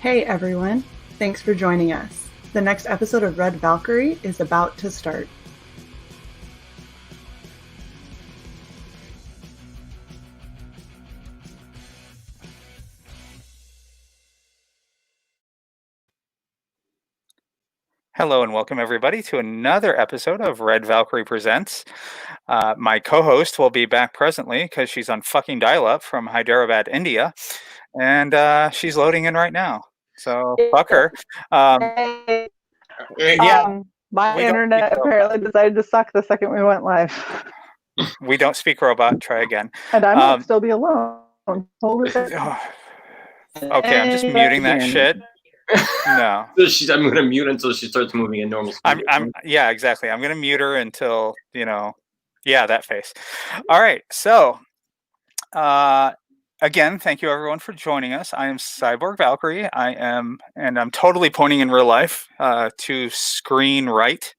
Hey everyone, thanks for joining us. The next episode of Red Valkyrie is about to start. Hello and welcome everybody to another episode of Red Valkyrie Presents. My co-host will be back presently because she's on fucking dial-up from Hyderabad, India, and she's loading in right now. So fuck her. My internet apparently decided to suck the second we went live. We don't speak robot. Try again. And I might still be alone. Okay, I'm just muting that shit. No. So I'm gonna mute until she starts moving at normal speed. Yeah, exactly. I'm gonna mute her until that face. All right. So again, thank you everyone for joining us. I am CyBorg Valkyrie. I'm totally pointing in real life to screen right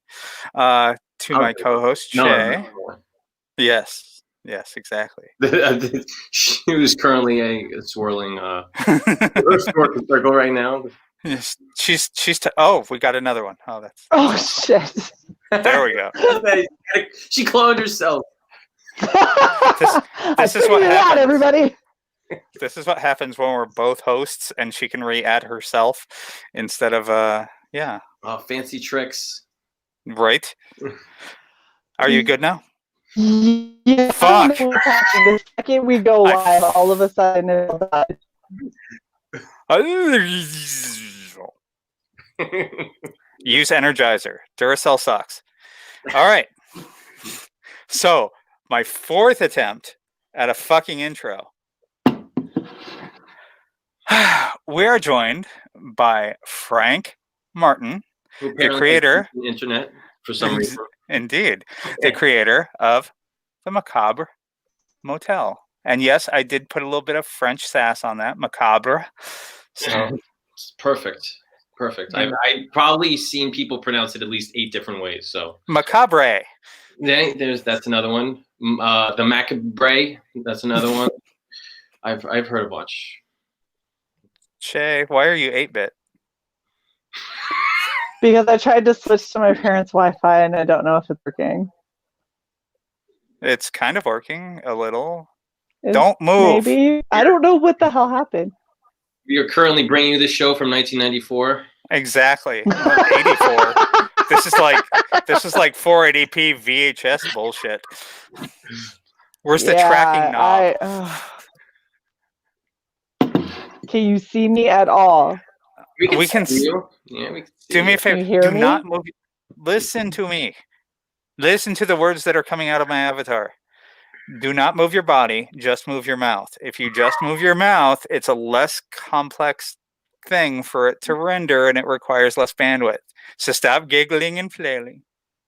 to my co-host Shae. Yes, exactly. She was currently a swirling circle right now. She's we got another one. Shit. There we go. She cloned herself. This is what happens, everybody. This is what happens when we're both hosts and she can re-add herself instead of fancy tricks. Right? Are you good now? Yeah. Fuck. The second we go live, all of a sudden it'll die. Use Energizer. Duracell sucks. All right. So, my fourth attempt at a fucking intro. We are joined by Frank Martin, the creator of the internet for some reason. Indeed. The creator of the Macabre Motel. And yes, I did put a little bit of French sass on that. Macabre. So it's perfect. I've probably seen people pronounce it at least 8 different ways. So Macabre. That's another one. The Macabre. That's another one. I've heard a bunch. Shae, why are you 8-bit? Because I tried to switch to my parents' Wi-Fi and I don't know if it's working. It's kind of working a little. Don't move. Maybe. I don't know what the hell happened. We are currently bringing you this show from 1994. Exactly. 84. This is like 480p VHS bullshit. Where's the tracking knob? Can you see me at all? We can see you. Yeah, we can see do me a favor. Can you hear do me? Not move. Listen to me. Listen to the words that are coming out of my avatar. Do not move your body. Just move your mouth. If you just move your mouth, it's a less complex thing for it to render, and it requires less bandwidth. So stop giggling and flailing.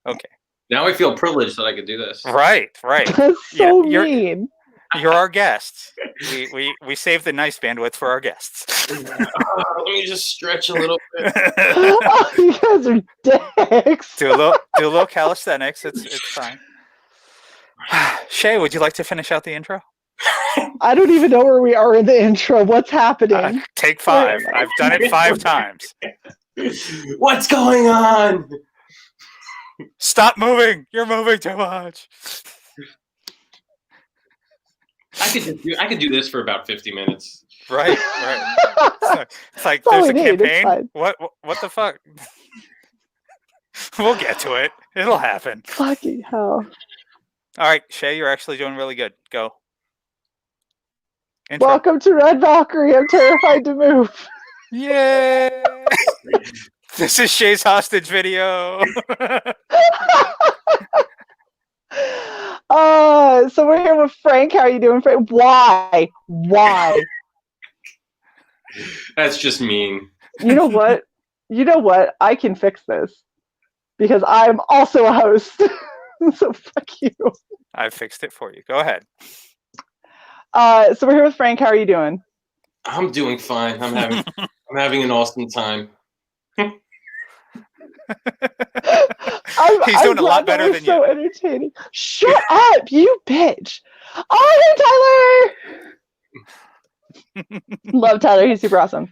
Okay. Now I feel privileged that I could do this. Right. That's so mean. You're our guest. We save the nice bandwidth for our guests. Let me just stretch a little bit. Oh, you guys are dicks. Do a little calisthenics. It's fine. Shae, would you like to finish out the intro? I don't even know where we are in the intro. What's happening? Take 5. I've done it 5 times. What's going on? Stop moving. You're moving too much. I could do this for about 50 minutes. Right. It's like there's a campaign. What the fuck? We'll get to it. It'll happen. Fucking hell. All right, Shae, you're actually doing really good. Go. Intro. Welcome to Red Valkyrie. I'm terrified to move. Yay! This is Shae's hostage video. So we're here with Frank. How are you doing, Frank? Why? That's just mean. You know what? I can fix this because I'm also a host. So fuck you. I fixed it for you. Go ahead. So we're here with Frank. How are you doing? I'm doing fine. I'm having an awesome time. He's doing a lot better than you. So entertaining. Shut up, you bitch. Oh, hey, Tyler. Love Tyler. He's super awesome.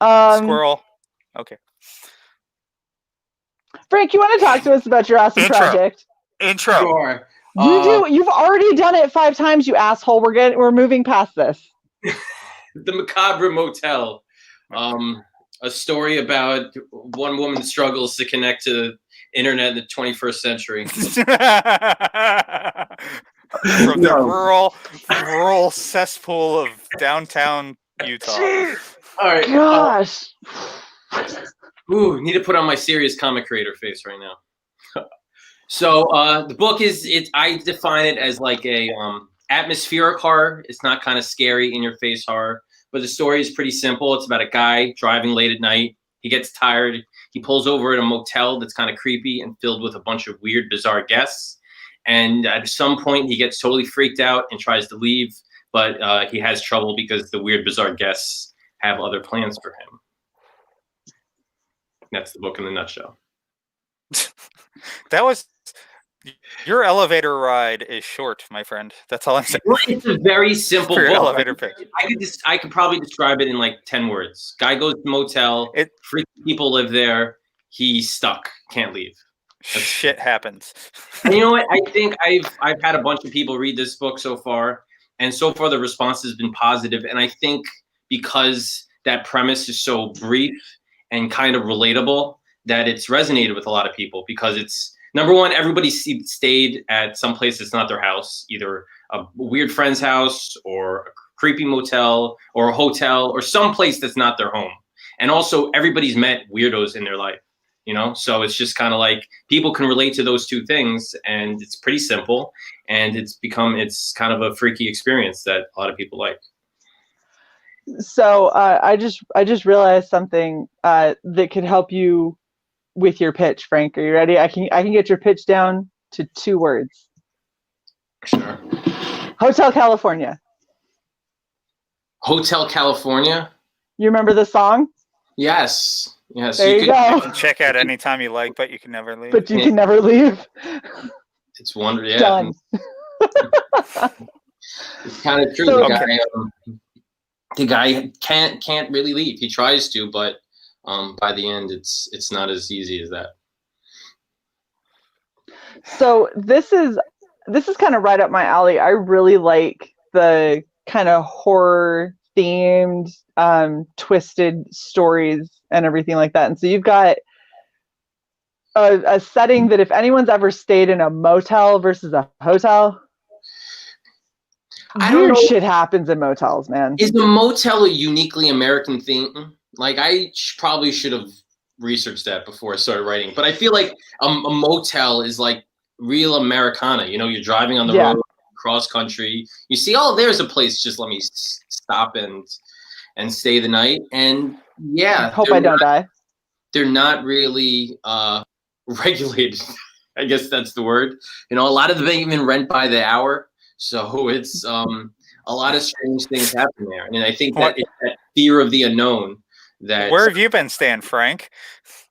Squirrel. Okay. Frank, you want to talk to us about your awesome Intro. project? Intro. Sure. You do. You've already done it 5 times, you asshole. We're moving past this. The Macabre Motel. A story about one woman's struggles to connect to the internet in the 21st century. From the rural cesspool of downtown Utah. Jeez. All right. Gosh. Ooh, need to put on my serious comic creator face right now. So the book I define it as like a atmospheric horror. It's not kind of scary in your face horror, but the story is pretty simple. It's about a guy driving late at night. He gets tired. He pulls over at a motel that's kind of creepy and filled with a bunch of weird, bizarre guests. And at some point, he gets totally freaked out and tries to leave, but he has trouble because the weird, bizarre guests have other plans for him. That's the book in a nutshell. That was your elevator ride is short, my friend. That's all I'm saying. It's a very simple book. Elevator pitch. I could probably describe it in like 10 words. Guy goes to motel. Freaky people live there. He's stuck. Can't leave. Shit happens. And you know what? I think I've had a bunch of people read this book so far, and so far the response has been positive. And I think because that premise is so brief and kind of relatable, that it's resonated with a lot of people, because it's, number one, everybody stayed at some place that's not their house, either a weird friend's house or a creepy motel or a hotel or some place that's not their home. And also everybody's met weirdos in their life, you know? So it's just kind of like people can relate to those two things, and it's pretty simple, and it's kind of a freaky experience that a lot of people like. So I just realized something that could help you with your pitch, Frank. Are you ready? I can get your pitch down to 2 words. Sure. Hotel California. Hotel California? You remember the song? Yes. Yes. There you go. You can check out anytime you like, but you can never leave. But you can never leave. It's wonderful. Yeah. Done. It's kind of true. So, the guy can't really leave. He tries to, but by the end, it's not as easy as that. So this is kind of right up my alley. I really like the kind of horror themed, twisted stories and everything like that. And so you've got a setting that if anyone's ever stayed in a motel versus a hotel, weird shit happens in motels, man. Is a motel a uniquely American thing? Like, I probably should have researched that before I started writing. But I feel like a motel is like real Americana. You know, you're driving on the road, cross country. You see, oh, there's a place. Just let me stop and stay the night. And yeah, hope I don't die. They're not really regulated. I guess that's the word. You know, a lot of them even rent by the hour. So it's a lot of strange things happen there. And I think that it's that fear of the unknown. Where have you been staying, Frank?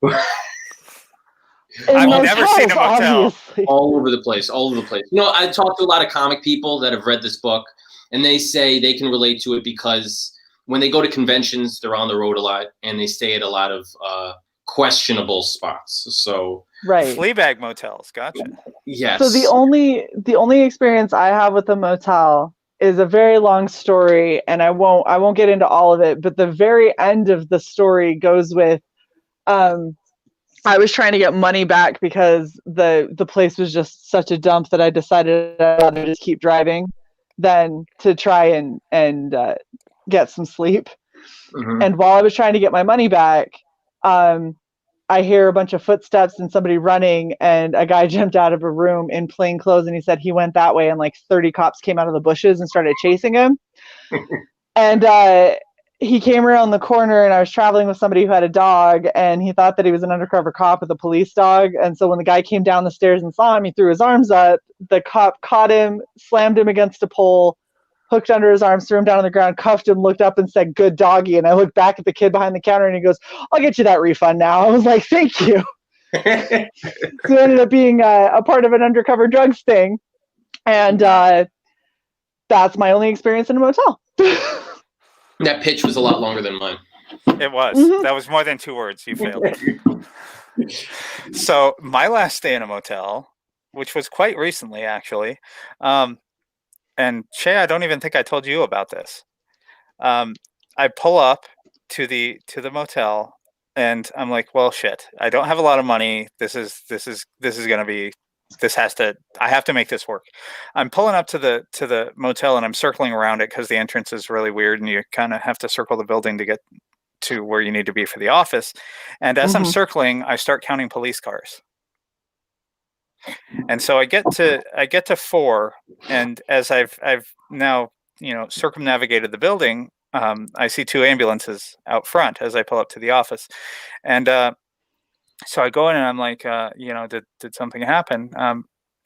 I've never seen a motel. Obviously. All over the place. You know, I talked to a lot of comic people that have read this book, and they say they can relate to it because when they go to conventions, they're on the road a lot, and they stay at a lot of questionable spots. So right, Fleabag motels. Gotcha. Yes. So the only experience I have with a motel is a very long story, and I won't get into all of it, but the very end of the story goes with I was trying to get money back because the place was just such a dump that I decided I'd rather just keep driving than to try and get some sleep. Mm-hmm. And while I was trying to get my money back, I hear a bunch of footsteps and somebody running, and a guy jumped out of a room in plain clothes, and he said he went that way, and like 30 cops came out of the bushes and started chasing him. And he came around the corner, and I was traveling with somebody who had a dog, and he thought that he was an undercover cop with a police dog. And so when the guy came down the stairs and saw him, he threw his arms up. The cop caught him, slammed him against a pole, hooked under his arms, threw him down on the ground, cuffed him, looked up and said, "Good doggy." And I looked back at the kid behind the counter, and he goes, "I'll get you that refund now." I was like, "Thank you." So it ended up being a part of an undercover drugs thing. And that's my only experience in a motel. That pitch was a lot longer than mine. It was. Mhm. That was more than 2 words. You failed. So my last stay in a motel, which was quite recently, actually, and Shae, I don't even think I told you about this. I pull up to the motel, and I'm like, well, shit. I don't have a lot of money. This is gonna be. This has to. I have to make this work. I'm pulling up to the motel, and I'm circling around it because the entrance is really weird, and you kind of have to circle the building to get to where you need to be for the office. And as I'm circling, I start counting police cars. And so I get to 4, and as I've now circumnavigated the building, I see 2 ambulances out front as I pull up to the office, and so I go in and I'm like, did something happen?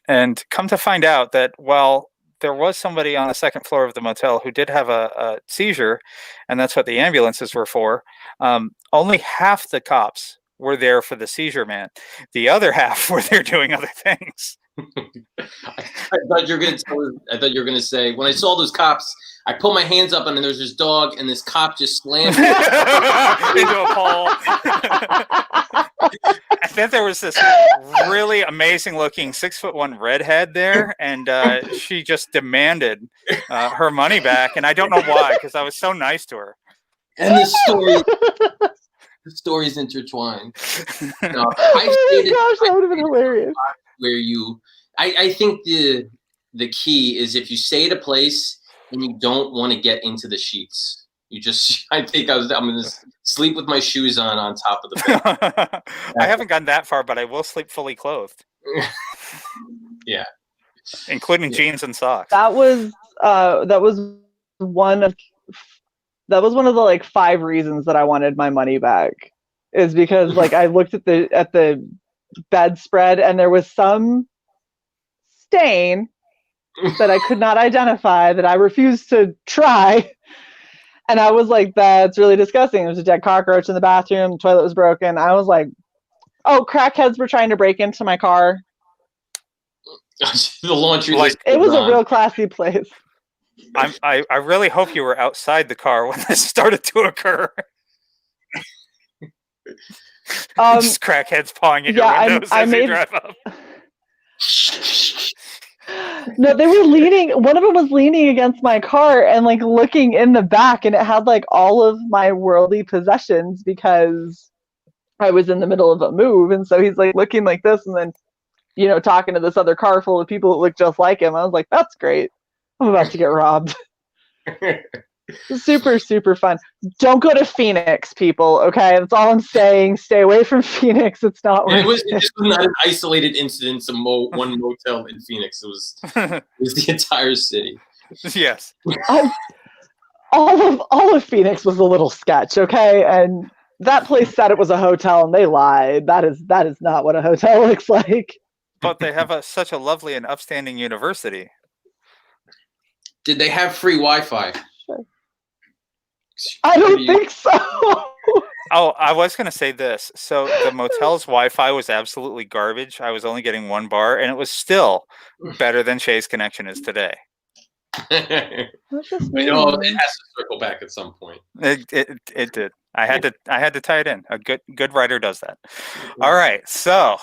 And come to find out that while there was somebody on the 2nd floor of the motel who did have a seizure, and that's what the ambulances were for, only half the cops were there for the seizure man. The other half were there doing other things. I thought you were gonna say, when I saw those cops, I put my hands up and then there's this dog and this cop just slammed into a pole. And then there was this really amazing looking 6'1" redhead there, and she just demanded her money back, and I don't know why, because I was so nice to her. And the story's intertwined. No, Gosh, that would have been hilarious. Where I think the key is if you stay at a place and you don't want to get into the sheets. I'm going to sleep with my shoes on top of the bed. I haven't gotten that far, but I will sleep fully clothed. Yeah. Including jeans and socks. That was one of the like 5 reasons that I wanted my money back, is because like I looked at the bedspread and there was some stain that I could not identify, that I refused to try. And I was like, that's really disgusting. There was a dead cockroach in the bathroom. The toilet was broken. I was like, oh, crackheads were trying to break into my car. The laundry list. It was a real classy place. I really hope you were outside the car when this started to occur. Just crackheads pawing at your windows as you drive up. No, they were leaning. One of them was leaning against my car and like looking in the back, and it had like all of my worldly possessions because I was in the middle of a move, and so he's like looking like this, and then talking to this other car full of people that look just like him. I was like, that's great. I'm about to get robbed. Super, super fun. Don't go to Phoenix, people. Okay, that's all I'm saying. Stay away from Phoenix. It's not worth it. It was not an isolated incident. One motel in Phoenix. It was the entire city. Yes. All of Phoenix was a little sketch. Okay, and that place said it was a hotel, and they lied. That is not what a hotel looks like. But they have such a lovely and upstanding university. Did they have free Wi-Fi? Sure. I don't think so. Oh, I was going to say this. So the motel's Wi-Fi was absolutely garbage. I was only getting 1 bar, and it was still better than Shae's connection is today. It has to circle back at some point. It did. I had to tie it in. A good writer does that. All right, so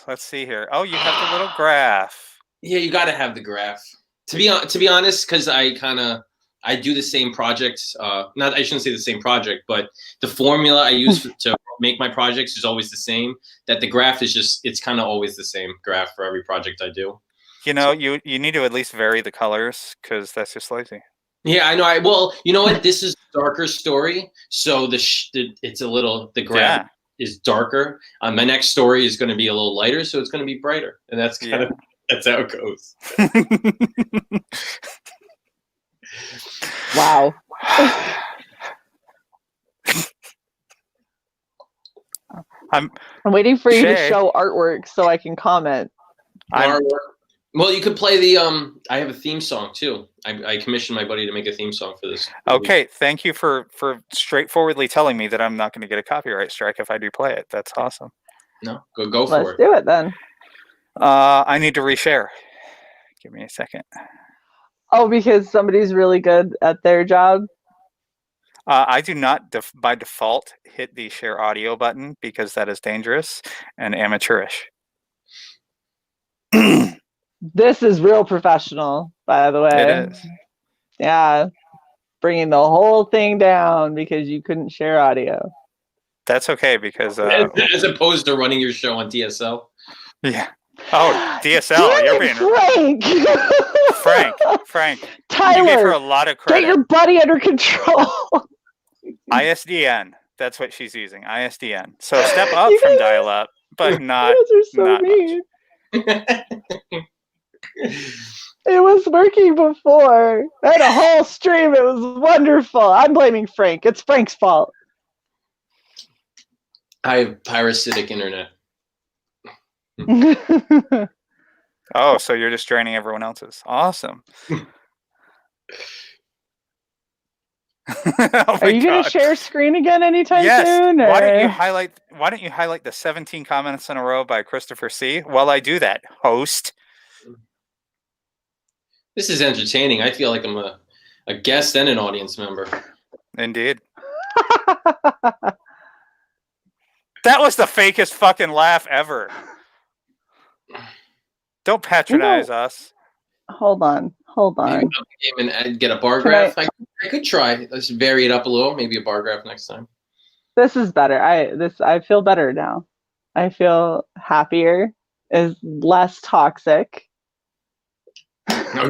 let's see here. Oh, you have the little graph. Yeah, you got to have the graph. To be honest, because I do the same projects. I shouldn't say the same project, but the formula I use to make my projects is always the same. That the graph is it's kind of always the same graph for every project I do. You need to at least vary the colors, because that's just lazy. Yeah, I know. Well, you know what? This is a darker story, so the graph is darker. My next story is going to be a little lighter, so it's going to be brighter, and that's that's how it goes. Wow. I'm waiting for you to show artwork so I can comment. Well, you could play the I have a theme song too. I commissioned my buddy to make a theme song for this. Okay, thank you for straightforwardly telling me that I'm not going to get a copyright strike if I do play it. That's awesome. No, go for it. Let's do it then. I need to reshare. Give me a second. Oh, because somebody's really good at their job? I do not, by default, hit the share audio button because that is dangerous and amateurish. This is real professional, by the way. It is. Yeah. Bringing the whole thing down because you couldn't share audio. That's okay because... as opposed to running your show on DSL. Yeah. Oh, DSL, you're being... Frank. Tyler, you gave her a lot of credit. Get your buddy under control. ISDN. That's what she's using. ISDN. So step up from dial-up, but not, not mean. It was working before. I had a whole stream. It was wonderful. I'm blaming Frank. It's Frank's fault. I have parasitic internet. Oh, so you're just draining everyone else's. Awesome. Oh Are you going to share screen again anytime soon? Or? Why don't you highlight the 17 comments in a row by Christopher C. While I do that, host. This is entertaining. I feel like I'm a guest and an audience member. Indeed. That was the fakest fucking laugh ever. Don't patronize us. Hold on. And get a bar graph. I could try. Let's vary it up a little. Maybe a bar graph next time. This is better. I feel better now. I feel happier. Is less toxic. No,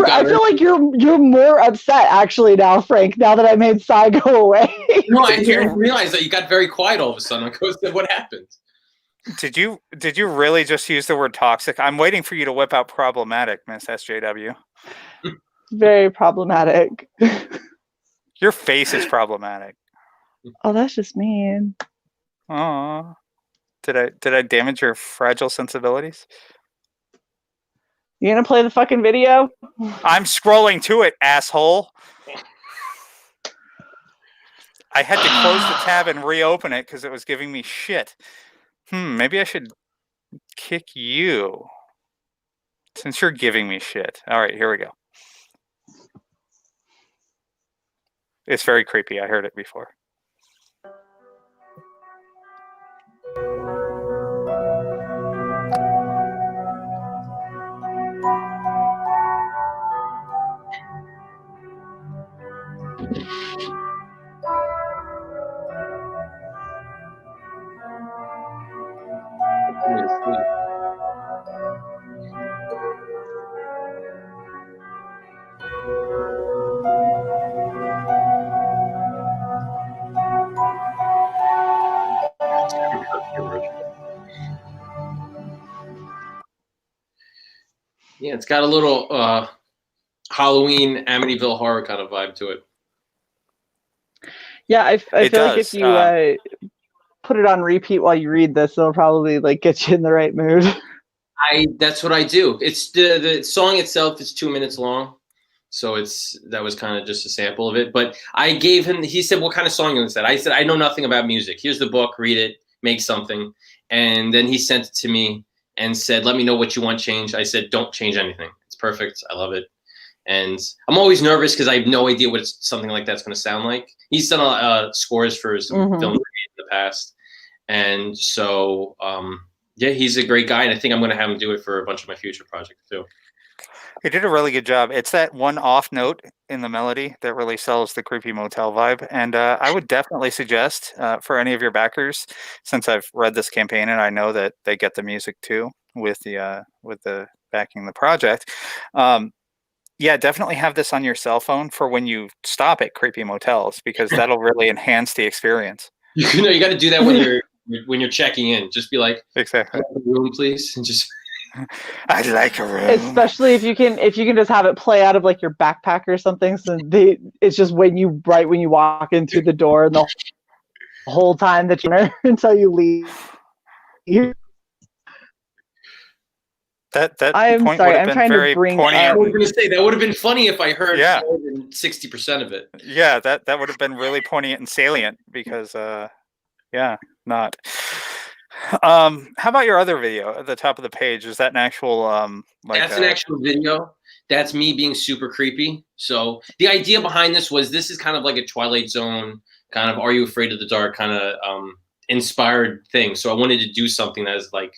I feel like you're more upset actually now, Frank. Now that I made Cy go away. No, I didn't realize that you got very quiet all of a sudden. I go, what happened? Did you really just use the word toxic? I'm waiting for you to whip out problematic, Miss SJW. Very problematic. Your face is problematic. Oh, that's just mean. Oh, did I damage your fragile sensibilities? You gonna play the fucking video? I'm scrolling to it, asshole. I had to close the tab and reopen it because it was giving me shit. Maybe I should kick you. Since you're giving me shit. All right, here we go. It's very creepy. I heard it before. Yeah, it's got a little Halloween Amityville horror kind of vibe to it. Yeah, I feel like if you put it on repeat while you read this, it'll probably like get you in the right mood. That's what I do. It's the song itself is 2 minutes long, so that was kind of just a sample of it. But I gave him. He said, "What kind of song is that?" I said, "I know nothing about music. Here's the book. Read it. Make something." And then he sent it to me and said, "Let me know what you want changed." I said, "Don't change anything. It's perfect. I love it." And I'm always nervous because I have no idea what something like that's going to sound like. He's done scores for some films in the past, and so yeah, he's a great guy, and I think I'm going to have him do it for a bunch of my future projects too. He did a really good job. It's that one off note in the melody that really sells the creepy motel vibe, and I would definitely suggest for any of your backers, since I've read this campaign and I know that they get the music too with the backing the project. Yeah, definitely have this on your cell phone for when you stop at creepy motels, because that'll really enhance the experience. You got to do that when you're checking in. Just be like, exactly, room, please, and just. I'd like a room. Especially if you can just have it play out of like your backpack or something. So it's just when you walk in through the door and the whole time that you're until you leave. That I'm point sorry. would have been very poignant. I was going to say that would have been funny if I heard more than 60% of it. Yeah, that would have been really poignant and salient because, not. How about your other video at the top of the page? Is that an actual That's an actual video. That's me being super creepy. So the idea behind this was this is kind of like a Twilight Zone kind of Are You Afraid of the Dark kind of inspired thing. So I wanted to do something that is like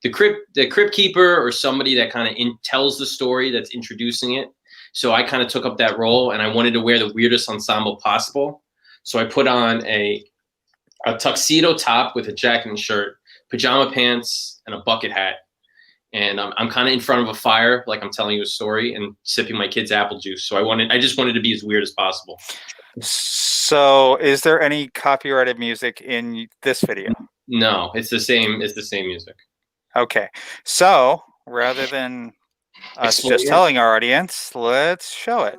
the crypt keeper or somebody that kind of tells the story that's introducing it. So I kind of took up that role, and I wanted to wear the weirdest ensemble possible. So I put on a tuxedo top with a jacket and shirt, pajama pants, and a bucket hat. And I'm kind of in front of a fire, like I'm telling you a story, and sipping my kid's apple juice. So I just wanted to be as weird as possible. So, is there any copyrighted music in this video? No, it's the same. It's the same music. Okay, so rather than us just telling our audience, let's show it.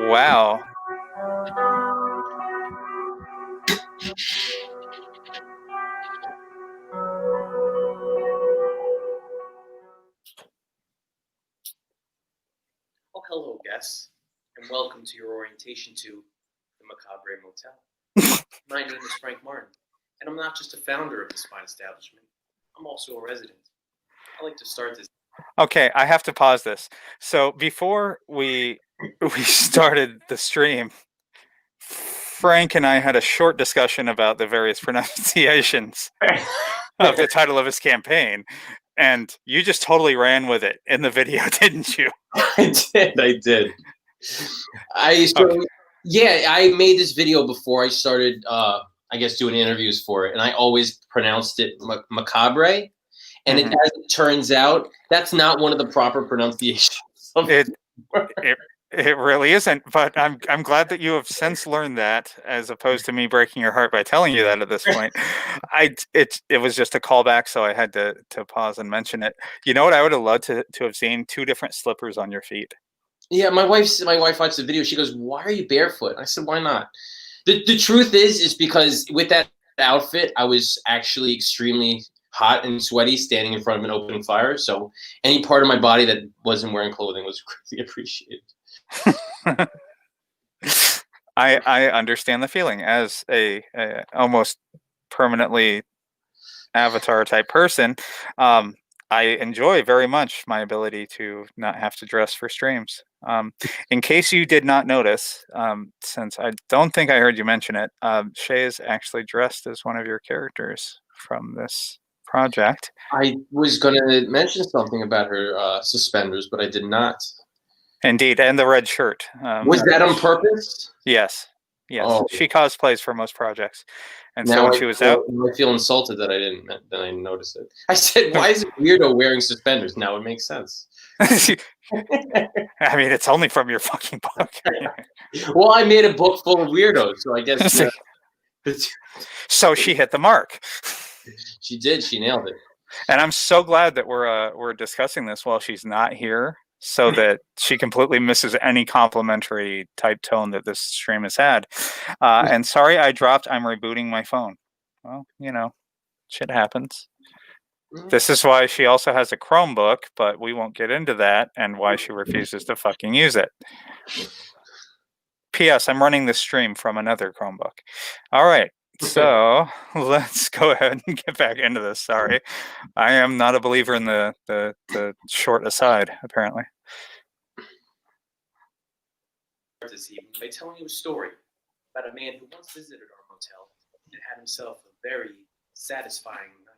Wow. Oh, hello, guests, and welcome to your orientation to the Macabre Motel. My name is Frank Martin, and I'm not just a founder of this fine establishment. I'm also a resident. I like to start this. Okay, I have to pause this. So before we started the stream, Frank and I had a short discussion about the various pronunciations of the title of his campaign, and you just totally ran with it in the video, didn't you? I did. Yeah, I made this video before I started, I guess, doing interviews for it, and I always pronounced it macabre. And as it turns out, that's not one of the proper pronunciations. It really isn't, but I'm glad that you have since learned that, as opposed to me breaking your heart by telling you that at this point. It was just a callback, so I had to pause and mention it. You know what I would have loved to have seen? 2 different slippers on your feet. Yeah, my wife watched the video. She goes, "Why are you barefoot?" I said, "Why not?" The truth is because with that outfit, I was actually extremely hot and sweaty standing in front of an open fire. So any part of my body that wasn't wearing clothing was greatly appreciated. I understand the feeling as a almost permanently avatar type person. I enjoy very much my ability to not have to dress for streams. In case you did not notice, since I don't think I heard you mention it, Shae is actually dressed as one of your characters from this project. I was going to mention something about her suspenders, but I did not. Indeed, and the red shirt. Was that on purpose? Yes. Yes, Oh. She cosplays for most projects, and now so when she was out, I feel insulted that I didn't notice it. I said, "Why is it weirdo wearing suspenders?" Now it makes sense. I mean, it's only from your fucking book. Well, I made a book full of weirdos, so I guess. So she hit the mark. She did. She nailed it. And I'm so glad that we're discussing this while she's not here, so that she completely misses any complimentary type tone that this stream has had. And sorry I dropped, I'm rebooting my phone. Well, you know, shit happens. This is why she also has a Chromebook, but we won't get into that, and why she refuses to fucking use it. P.S. I'm running the stream from another Chromebook. All right, so let's go ahead and get back into this. Sorry. I am not a believer in the short aside, apparently. This evening by telling you a story about a man who once visited our motel and had himself a very satisfying night.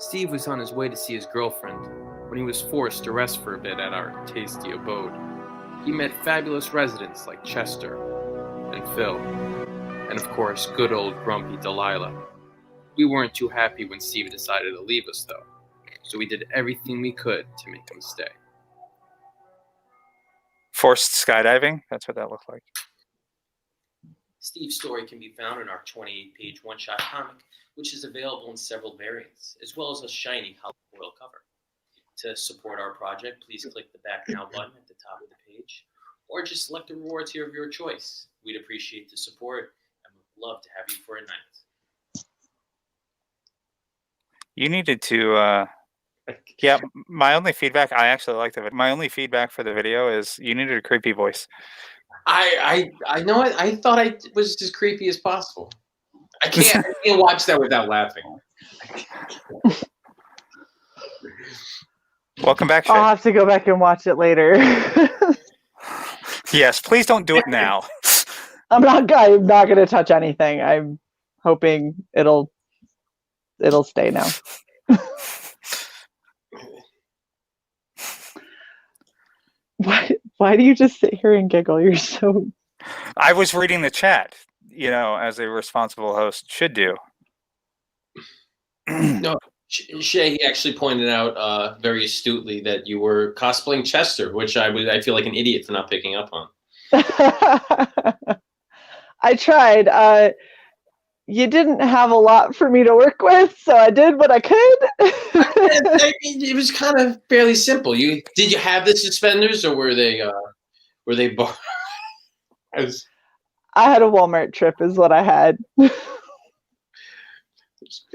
Steve was on his way to see his girlfriend when he was forced to rest for a bit at our tasty abode. He met fabulous residents like Chester and Phil, and of course, good old grumpy Delilah. We weren't too happy when Steve decided to leave us, though, so we did everything we could to make him stay. Forced skydiving? That's what that looked like. Steve's story can be found in our 28-page one-shot comic, which is available in several variants, as well as a shiny hollow foil cover. To support our project, please click the Back Now button at the top of the page, or just select the reward tier of your choice. We'd appreciate the support, and would love to have you for a night. You needed to, yeah, my only feedback, I actually liked it. My only feedback for the video is you needed a creepy voice. I know it. I thought I was as creepy as possible. I can't watch that without laughing. Welcome back, I'll Shae. have to go back and watch it later. Yes, please don't do it now. I'm not going to touch anything. I'm hoping it'll stay now. Why do you just sit here and giggle? You're so... I was reading the chat, as a responsible host should do. No, Shae, he actually pointed out very astutely that you were cosplaying Chester, which I feel like an idiot for not picking up on. I tried. You didn't have a lot for me to work with, so I did what I could. It was kind of fairly simple. Did you have the suspenders, or were they bar? I had a Walmart trip, is what I had.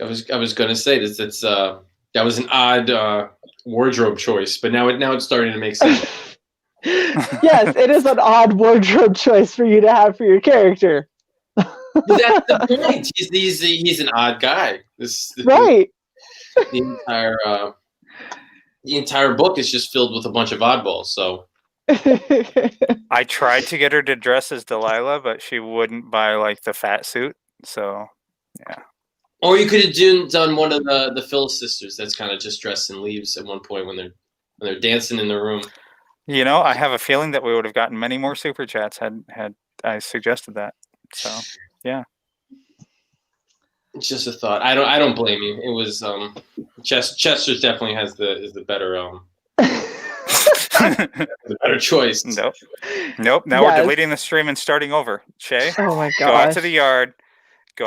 I was going to say that was an odd wardrobe choice, but now it's starting to make sense. Yes, it is an odd wardrobe choice for you to have for your character. That's the point. He's an odd guy. Right. The entire book is just filled with a bunch of oddballs. So I tried to get her to dress as Delilah, but she wouldn't buy like the fat suit. So yeah. Or you could have done one of the Phil sisters that's kind of just dressed in leaves at one point when they're dancing in the room. I have a feeling that we would have gotten many more super chats had I suggested that. So yeah. It's just a thought. I don't blame you. It was Chester definitely has the better the better choice. Nope. Now we're deleting the stream and starting over. Shae, oh my gosh. Go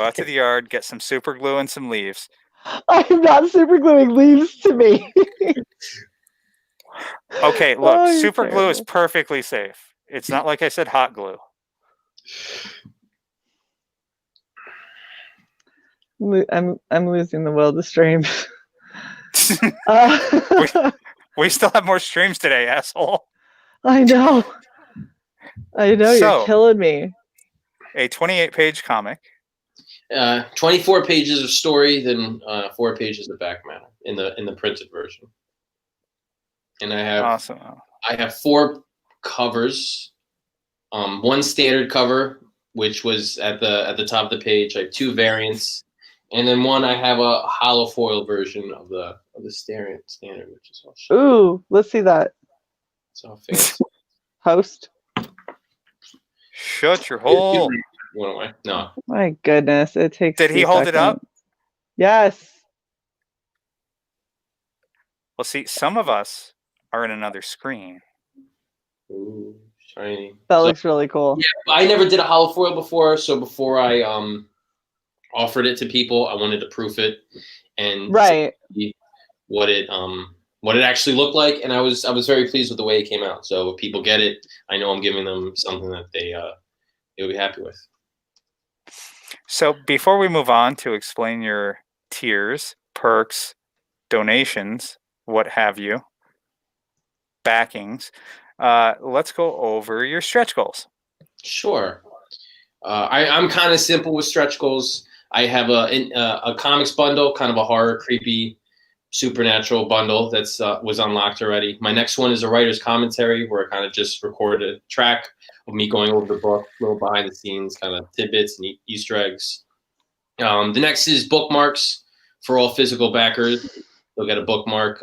out to the yard, get some super glue and some leaves. I'm not super gluing leaves to me. Okay, look, super glue is perfectly safe. It's not like I said hot glue. I'm losing the will to stream. We still have more streams today, asshole. I know. You're killing me. A 28-page comic. 24 pages of story, then 4 pages of back matter in the printed version. And I have 4 covers. One standard cover, which was at the top of the page. I have 2 variants, and then one I have a hollow foil version of the standard, which is all. Ooh, let's see that. It's all fancy. Host. Shut your hole. Went away. No. My goodness, it takes. Did he hold it up? Yes. Well, see, some of us are in another screen. Ooh, shiny. That looks really cool. Yeah, I never did a hollow foil before, so before I offered it to people, I wanted to proof it and see what it actually looked like, and I was very pleased with the way it came out. So if people get it, I know I'm giving them something that they'll be happy with. So before we move on to explain your tiers, perks, donations, what have you, backings, let's go over your stretch goals. Sure. I'm kind of simple with stretch goals. I have a comics bundle, kind of a horror, creepy, supernatural bundle that's was unlocked already. My next one is a writer's commentary where I kind of just recorded a track of me going over the book, little behind the scenes kind of tidbits and Easter eggs. The next is bookmarks for all physical backers. They'll get a bookmark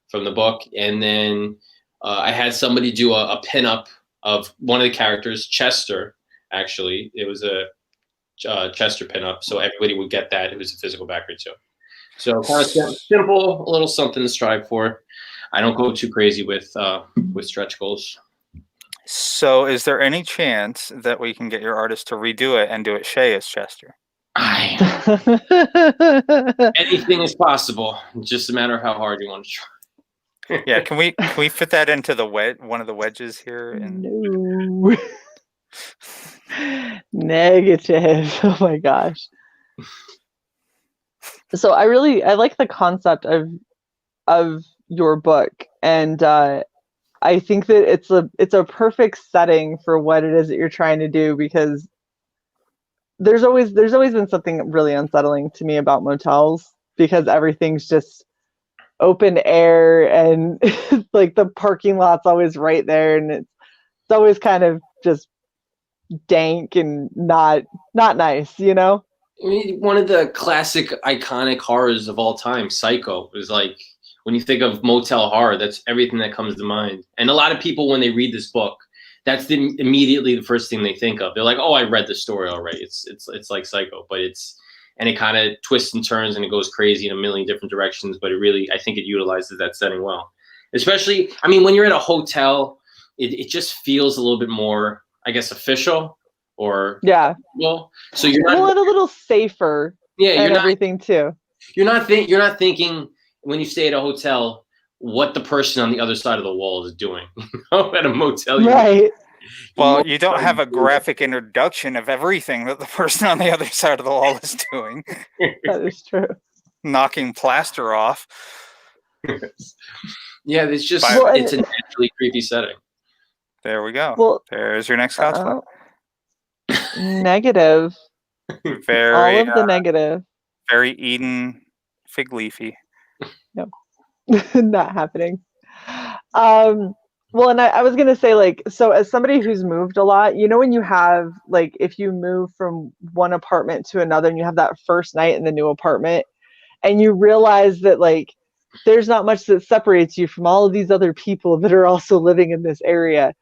from the book. And then I had somebody do a pinup of one of the characters, Chester, actually. It was a Chester pinup, so everybody would get that. It was a physical backer too. So kind of simple, a little something to strive for. I don't go too crazy with stretch goals. So is there any chance that we can get your artist to redo it and do it Shae as Chester? Anything is possible. It's just a matter of how hard you want to try. Yeah, can we fit that into the one of the wedges here? No. Negative. Oh my gosh. So I like the concept of your book, and I think that it's a perfect setting for what it is that you're trying to do, because there's always been something really unsettling to me about motels, because everything's just open air, and like the parking lot's always right there, and it's always kind of just dank and not nice, you know? I mean, one of the classic iconic horrors of all time, Psycho, is like, when you think of motel horror, that's everything that comes to mind. And a lot of people, when they read this book, that's immediately the first thing they think of. They're like, "Oh, I read the story already. It's like Psycho," but it kind of twists and turns and it goes crazy in a million different directions. But I think it utilizes that setting well. Especially, I mean, when you're at a hotel, it just feels a little bit more, I guess, official, or well. So you're not a little safer. Yeah, and everything too. You're not thinking when you stay at a hotel what the person on the other side of the wall is doing. At a motel, right? Well, you don't have a graphic introduction of everything that the person on the other side of the wall is doing. That is true. Knocking plaster off. Yeah, it's just it's a naturally creepy setting. There we go. Well, there's your next cosplay. Negative. Very all of the negative. Very Eden fig leafy. Nope. Not happening. Well, and I was gonna say, like, so as somebody who's moved a lot, you know, when you have, like, if you move from one apartment to another and you have that first night in the new apartment and you realize that, like, there's not much that separates you from all of these other people that are also living in this area.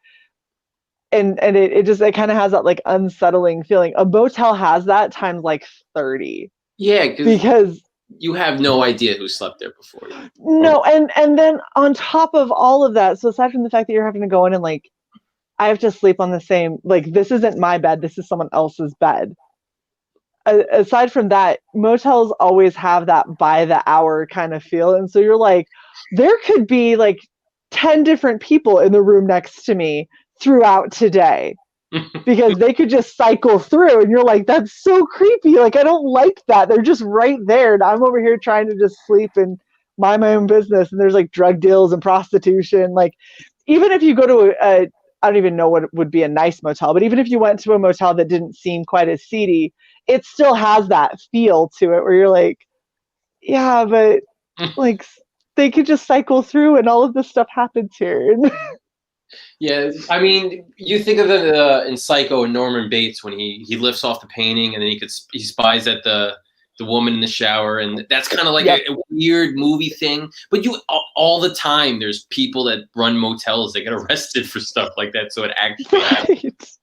And it kind of has that, like, unsettling feeling. A motel has that times like 30. Yeah, because you have no idea who slept there before you. No, and then on top of all of that, so aside from the fact that you're having to go in and, like, I have to sleep on the same, like, this isn't my bed, this is someone else's bed. Aside from that, motels always have that by the hour kind of feel. And so you're like, there could be like 10 different people in the room next to me throughout today. Because they could just cycle through, and you're like, that's so creepy. Like, I don't like that. They're just right there, and I'm over here trying to just sleep and mind my own business. And there's like drug deals and prostitution. Like, even if you go to I don't even know what would be a nice motel, but even if you went to a motel that didn't seem quite as seedy, it still has that feel to it where you're like, yeah, but like they could just cycle through, and all of this stuff happens here. Yeah, I mean, you think of it in Psycho, Norman Bates, when he lifts off the painting and then he spies at the woman in the shower, and that's kind of like a weird movie thing. But all the time, there's people that run motels that get arrested for stuff like that. So it actually happens.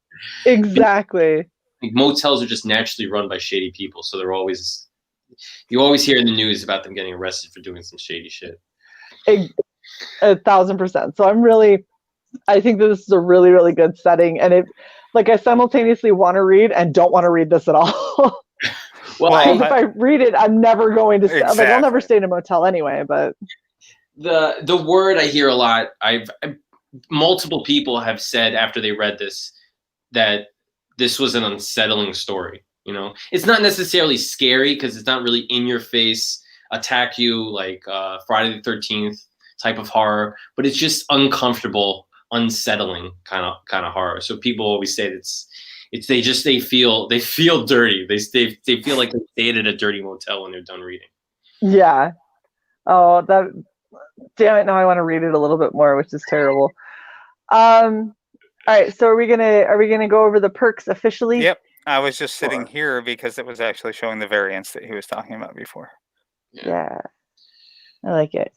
Exactly. Like, motels are just naturally run by shady people, so you always hear in the news about them getting arrested for doing some shady shit. 1,000%. So I think that this is a really, really good setting, and I simultaneously want to read and don't want to read this at all. Well, if I read it, I'm never going to stay. Exactly. Like, I'll never stay in a motel anyway. But the word I hear a lot, multiple people have said after they read this that this was an unsettling story. You know, it's not necessarily scary because it's not really in your face, attack you like Friday the 13th type of horror, but it's just uncomfortable, unsettling kind of horror. So people always say they feel dirty. They feel like they stayed at a dirty motel when they're done reading. Yeah. Oh, damn it! Now I want to read it a little bit more, which is terrible. All right. So are we gonna go over the perks officially? Yep. I was just sitting here because it was actually showing the variants that he was talking about before. Yeah. I like it.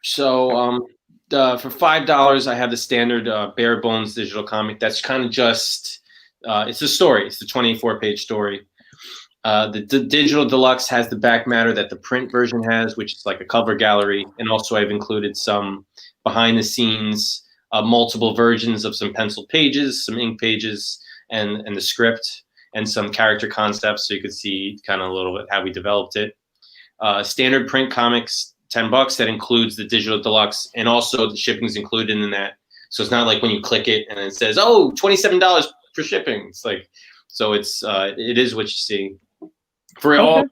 So for $5, I have the standard bare bones digital comic. That's kind of just it's a story. It's the 24-page story. The digital deluxe has the back matter that the print version has, which is like a cover gallery, and also I've included some behind the scenes, multiple versions of some pencil pages, some ink pages, and the script, and some character concepts, so you could see kind of a little bit how we developed it. Standard print comics, $10. That includes the digital deluxe, and also the shipping's included in that. So it's not like when you click it and it says, "Oh, $27 for shipping." It's like, so it is what you see. For all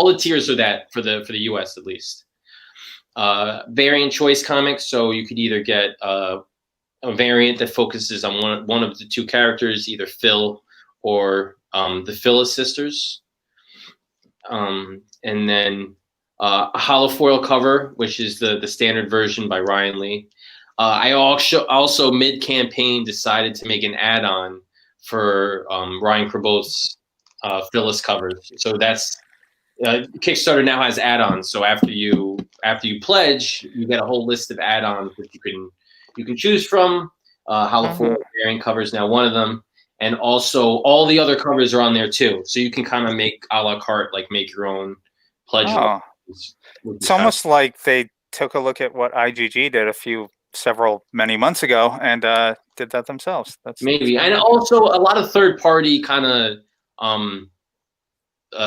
the tiers are that for the US at least. Variant choice comics, so you could either get a variant that focuses on one of the two characters, either Phil or the Phyllis sisters. And then a hollow foil cover, which is the standard version by Ryan Lee. I also mid-campaign decided to make an add-on for Ryan Kraboth's Phyllis covers. So that's Kickstarter now has add-ons. So after you pledge, you get a whole list of add-ons that you can choose from. Hollow foil variant covers now one of them. And also all the other covers are on there too. So you can kind of make a la carte, like make your own pledge. Oh. It's almost like they took a look at what IGG did many months ago and did that themselves. That's maybe. And also a lot of third party kind of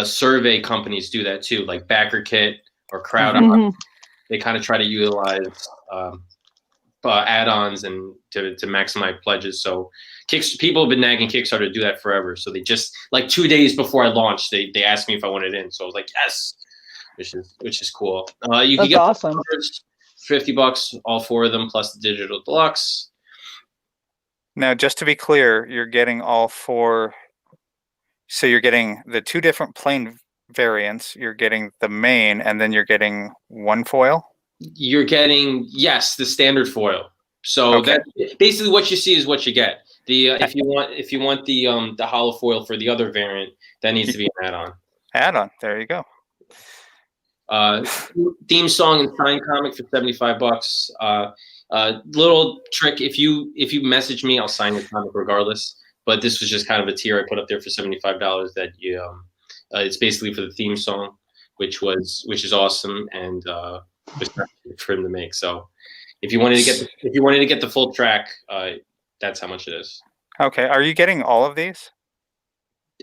survey companies do that too, like BackerKit or Crowd. They kind of try to utilize add-ons and to maximize pledges. So people have been nagging Kickstarter to do that forever. So they just, like 2 days before I launched, they asked me if I wanted in. So I was like, yes, which is cool. You can get awesome. $50, all 4 of them, plus the digital deluxe. Now, just to be clear, you're getting all 4. So you're getting the 2 different plain variants, you're getting the main, and then you're getting 1 foil? You're getting, yes, the standard foil. So that basically what you see is what you get. If you want the hollow foil for the other variant, that needs to be an add-on. Add-on, there you go. Theme song and signed comic for $75. Little trick: if you message me, I'll sign your comic regardless. But this was just kind of a tier I put up there for $75. That it's basically for the theme song, which is awesome, and for him to make. So if you wanted to get the full track, that's how much it is. Okay, are you getting all of these?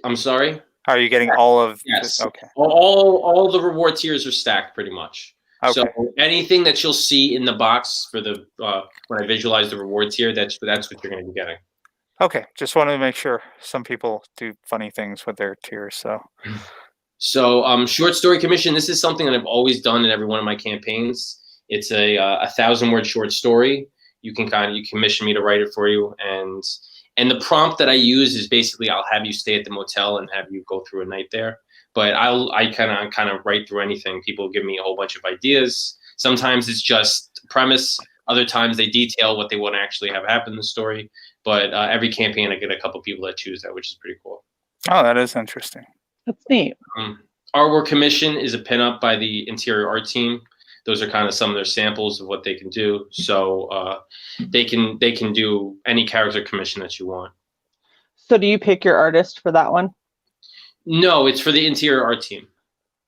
I'm sorry. Are you getting all of? Yes. Okay. All the reward tiers are stacked pretty much. Okay. So anything that you'll see in the box for the when I visualize the reward tier, that's what you're going to be getting. Okay, just wanted to make sure. Some people do funny things with their tiers, so. So short story commission. This is something that I've always done in every one of my campaigns. It's a 1,000-word short story. You commission me to write it for you, and the prompt that I use is basically I'll have you stay at the motel and have you go through a night there. But I kind of write through anything. People give me a whole bunch of ideas. Sometimes it's just premise. Other times they detail what they want to actually have happen in the story. But every campaign I get a couple people that choose that, which is pretty cool. Oh, that is interesting. That's neat. Artwork commission is a pinup by the interior art team. Those are kind of some of their samples of what they can do. So they can do any character commission that you want. So do you pick your artist for that one? No, it's for the interior art team.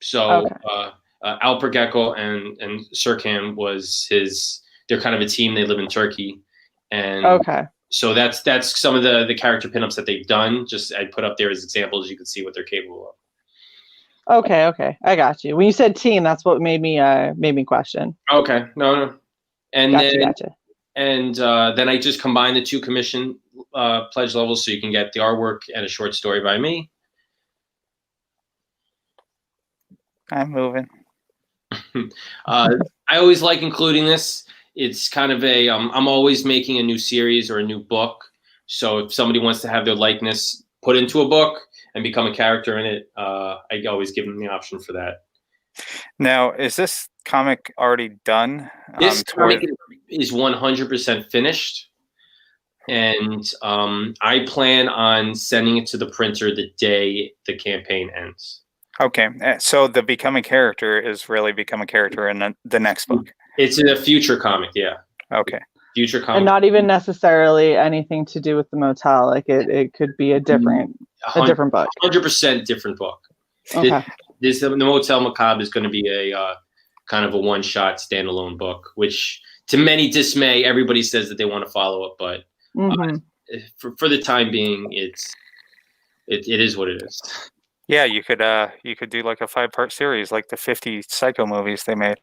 So Okay. Alper Gecko and Serkan they're kind of a team. They live in Turkey. And Okay. so that's some of the character pinups that they've done. Just I put up there as examples. You can see what they're capable of. Okay. I got you. When you said team, that's what made me question. Okay. No. And Gotcha. And then I just combine the 2 commission pledge levels, so you can get the artwork and a short story by me. I'm moving. I always like including this. It's kind of I'm always making a new series or a new book. So if somebody wants to have their likeness put into a book and become a character in it, I always give them the option for that. Now, is this comic already done? This comic is 100% finished. And I plan on sending it to the printer the day the campaign ends. Okay, so the Become a Character is really Become a Character in the next book. It's a future comic, yeah. Okay. Future comic. And not even necessarily anything to do with the motel. Like it could be a different book. 100% different book. Okay. The Motel Macabre is going to be a kind of a one-shot standalone book, which to many dismay, everybody says that they want to follow it, but for the time being, it is what it is. Yeah, you could do like a 5-part series, like the 50 Psycho movies they made.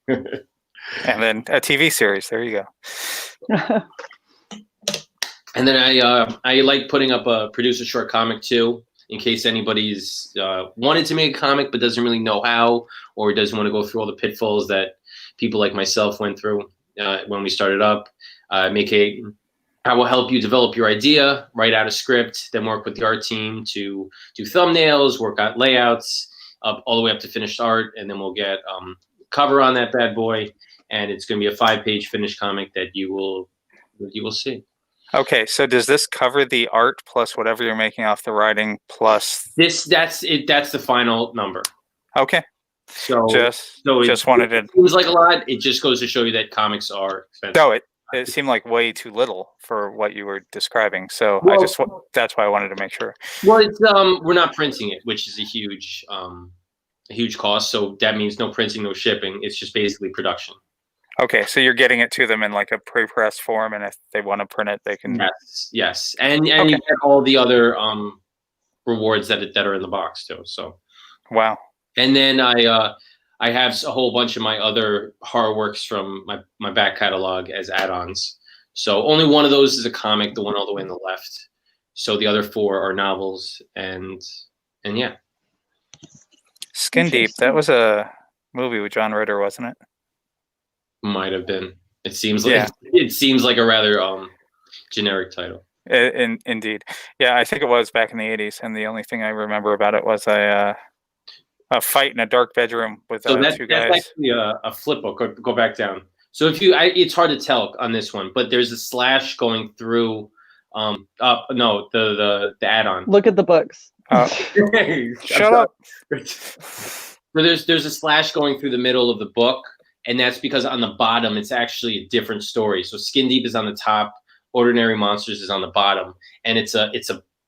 And then a TV series. There you go. And then I like putting up a producer short comic too, in case anybody's wanted to make a comic but doesn't really know how, or doesn't want to go through all the pitfalls that people like myself went through when we started up. I will help you develop your idea, write out a script, then work with the art team to do thumbnails, work out layouts, all the way up to finished art, and then we'll get cover on that bad boy, and it's going to be a 5-page finished comic that you will see. Okay, so does this cover the art plus whatever you're making off the writing plus That's it. That's the final number. Okay. So just wanted to. It seems like a lot. It just goes to show you that comics are expensive. No, it seemed like way too little for what you were describing. So that's why I wanted to make sure. Well, it's we're not printing it, which is a huge cost. So that means no printing, no shipping. It's just basically production. Okay, so you're getting it to them in like a pre-pressed form, and if they want to print it, they can. Yes, and you get all the other rewards that are in the box too. So. Wow. And then I have a whole bunch of my other horror works from my back catalog as add-ons. So only one of those is a comic, the one all the way on the left. So the other 4 are novels, and yeah. Skin Deep. That was a movie with John Ritter, wasn't it? Might have been. It seems like a rather generic title. Indeed. Yeah, I think it was back in the 80s, and the only thing I remember about it was a fight in a dark bedroom with 2 guys. That's actually a flip book. Go back down. So it's hard to tell on this one, but there's a slash going through. The add-on. Look at the books. Shut up. So there's a slash going through the middle of the book, and that's because on the bottom it's actually a different story. So Skin Deep is on the top, Ordinary Monsters is on the bottom, and it's a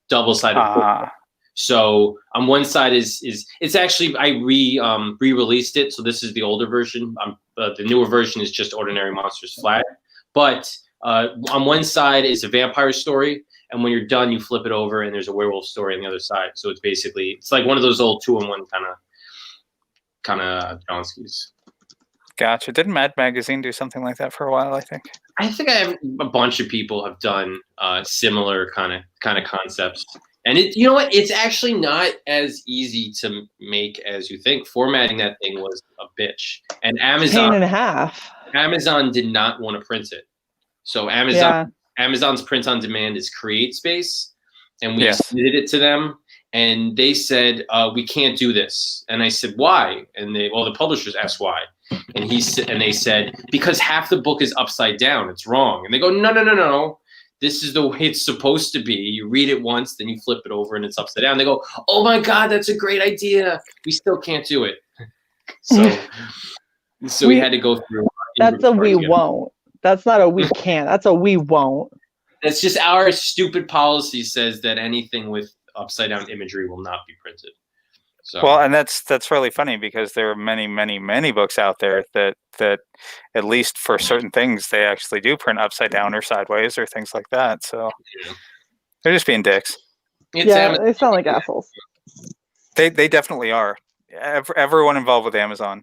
double-sided book. So on one side is it's actually I re-released it. So this is the older version. The newer version is just Ordinary Monsters flat. But on one side is a vampire story, and when you're done, you flip it over, and there's a werewolf story on the other side. So it's like one of those old 2-in-1 kind of Johnskis. Gotcha. Didn't Mad Magazine do something like that for a while? I think I have a bunch of people have done similar kind of concepts. And you know what? It's actually not as easy to make as you think. Formatting that thing was a bitch. And Pain and a half. Amazon did not want to print it. So Amazon's print on demand is CreateSpace, and we submitted it to them, and they said we can't do this. And I said why? And the publishers asked why, and they said because half the book is upside down. It's wrong. And they go no. This is the way it's supposed to be. You read it once, then you flip it over, and it's upside down. They go, oh my God, that's a great idea. We still can't do it. So we had to go through. That's a we won't. That's not a we can't. That's a we won't. That's just our stupid policy says that anything with upside down imagery will not be printed. So. Well, and that's really funny because there are many, many, many books out there that at least for certain things they actually do print upside down or sideways or things like that. So they're just being dicks. They sound like assholes. They definitely are. Everyone involved with Amazon.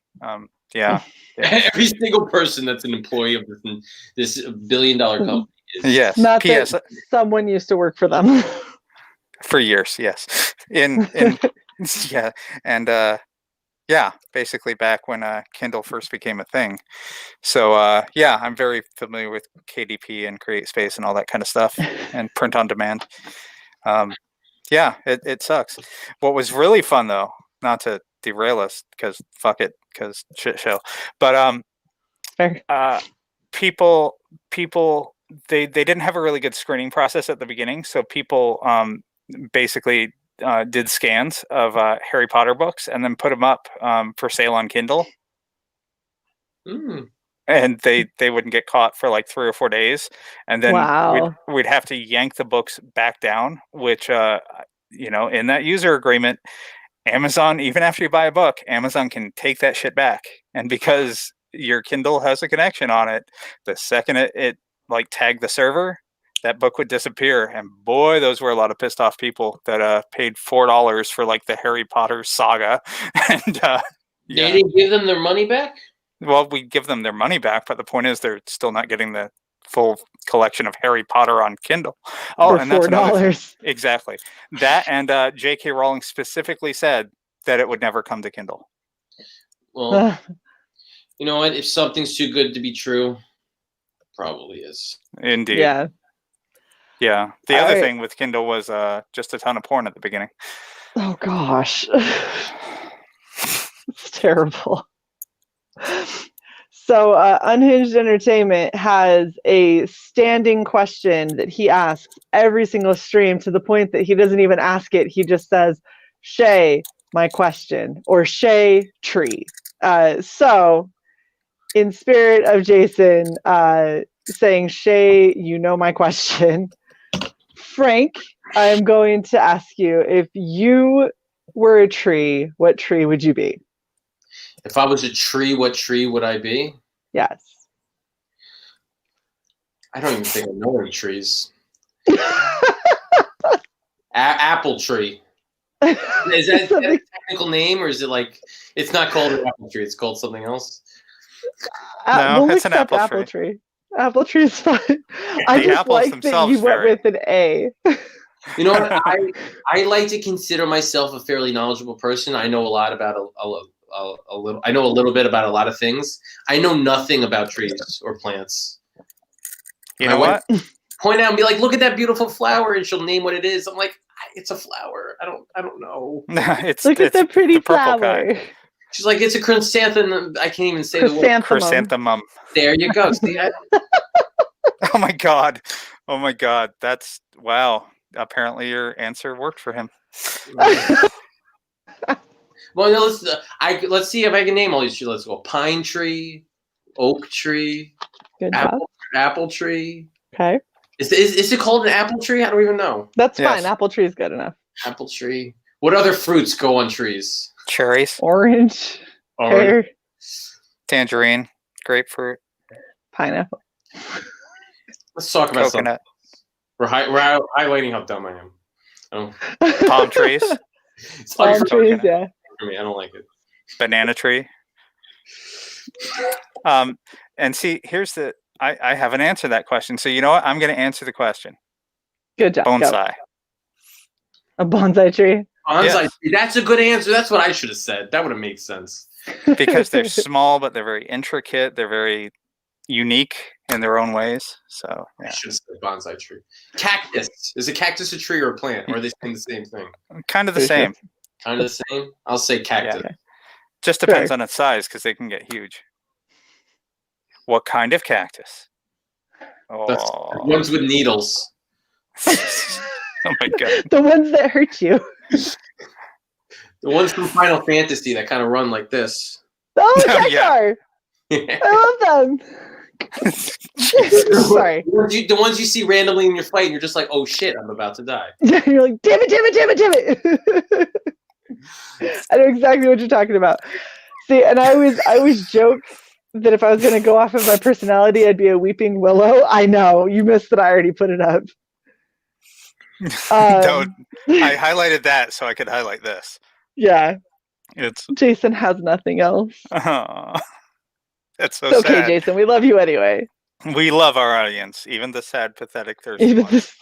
Yeah. Every single person that's an employee of this billion-dollar company. Yes. Not P.S. that someone used to work for them. For years, yes. Yeah, and basically back when Kindle first became a thing. So I'm very familiar with KDP and CreateSpace and all that kind of stuff, and print on demand. It sucks. What was really fun though, not to derail us, because fuck it, because shit show, but people they didn't have a really good screening process at the beginning, so people basically did scans of Harry Potter books and then put them up for sale on Kindle. And they wouldn't get caught for like 3 or 4 days, and then we'd have to yank the books back down, which in that user agreement, Amazon, even after you buy a book, Amazon can take that shit back. And because your Kindle has a connection on it, the second it like tagged the server, that book would disappear. And boy, those were a lot of pissed off people that paid $4 for like the Harry Potter saga. And they didn't give them their money back? Well, we give them their money back, but the point is they're still not getting the full collection of Harry Potter on Kindle. Oh, and that's $4. Exactly. That, and J.K. Rowling specifically said that it would never come to Kindle. Well, You know what? If something's too good to be true, probably is. Indeed. Yeah. Yeah. The All other right. thing with Kindle was just a ton of porn at the beginning. Oh gosh. It's terrible. So Unhinged Entertainment has a standing question that he asks every single stream, to the point that he doesn't even ask it. He just says, Shae, my question, or Shae tree. So in spirit of Jason saying, Shae, you know my question, Frank, I'm going to ask you, if you were a tree, what tree would you be? If I was a tree, what tree would I be? Yes. I don't even think I know any trees. Apple tree. Is that a technical name, or is it like it's not called an apple tree? It's called something else. No, We'll it's an accept apple tree. Apple tree is fine. I just apples like that themselves you went vary. with an A. You know what? I like to consider myself a fairly knowledgeable person. I know a lot about a little. I know a little bit about a lot of things. I know nothing about trees or plants. You know what? Point out and be like, "Look at that beautiful flower," and she'll name what it is. I'm like, "It's a flower. I don't know." Look at the pretty the purple flower. kind. She's like, "It's a chrysanthemum." I can't even say the word. Chrysanthemum. There you go. See, Oh my god. Oh my god. That's wow. Apparently your answer worked for him. Well, no, let's see if I can name all these trees. Let's go. Pine tree, oak tree, Good job. apple tree. Okay. Is it called an apple tree? I don't even know. That's fine. Apple tree is good enough. Apple tree. What other fruits go on trees? Cherries. Orange. Pear. Tangerine. Grapefruit. Pineapple. Let's talk about Coconut. something. We're highlighting how dumb I am. Palm trees. It's Palm trees, yeah. For me, I don't like it. Banana tree. And see, here's I haven't answered that question. So you know what? I'm going to answer the question. Good job. Bonsai. A bonsai tree. Bonsai tree. That's a good answer. That's what I should have said. That would have made sense. Because they're small, but they're very intricate. They're very unique in their own ways. So yeah. I should have said bonsai tree. Cactus. Is a cactus a tree or a plant? Or are they saying the same thing? Kind of the same. Kind of the same? I'll say cactus. Yeah. Just depends on its size, because they can get huge. What kind of cactus? That's ones with needles. Oh my god. The ones that hurt you. The ones from Final Fantasy that kind of run like this. Oh, yeah. I love them. Sorry. The ones you see randomly in your fight, and you're just like, oh shit, I'm about to die. You're like, damn it. I know exactly what you're talking about. See, and I always joke that if I was going to go off of my personality, I'd be a weeping willow. I know. You missed that I already put it up. I highlighted that so I could highlight this. Yeah. Jason has nothing else. That's so it's okay, sad. Jason. We love you anyway. We love our audience, even the sad, pathetic thirsty ones.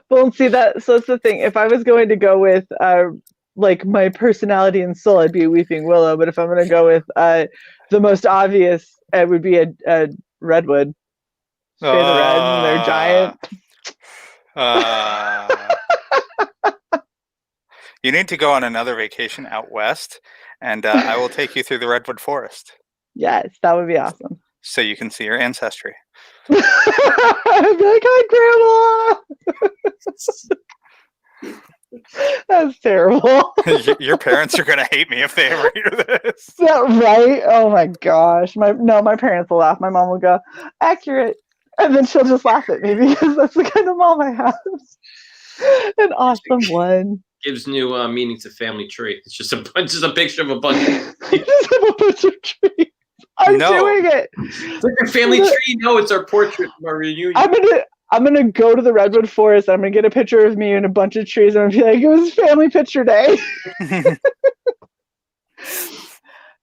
Well, see that. So it's the thing. If I was going to go with like my personality and soul, I'd be a weeping willow. But if I'm going to go with the most obvious, it would be a redwood. Shae the Red, and they're giant. You need to go on another vacation out west, and I will take you through the redwood forest. Yes, that would be awesome. So you can see your ancestry. I'd be like, hi, Grandma. That's terrible. Your parents are gonna hate me if they ever hear this. Is that right? Oh my gosh. My parents will laugh. My mom will go, accurate. And then she'll just laugh at me because that's the kind of mom I have. An awesome one. Gives new meaning to family tree. It's just a picture of a bunch of trees. I'm doing it. It's like a family tree. No, it's our portrait from our reunion. I'm gonna go to the redwood forest. I'm gonna get a picture of me and a bunch of trees. And I'm gonna be like, it was family picture day.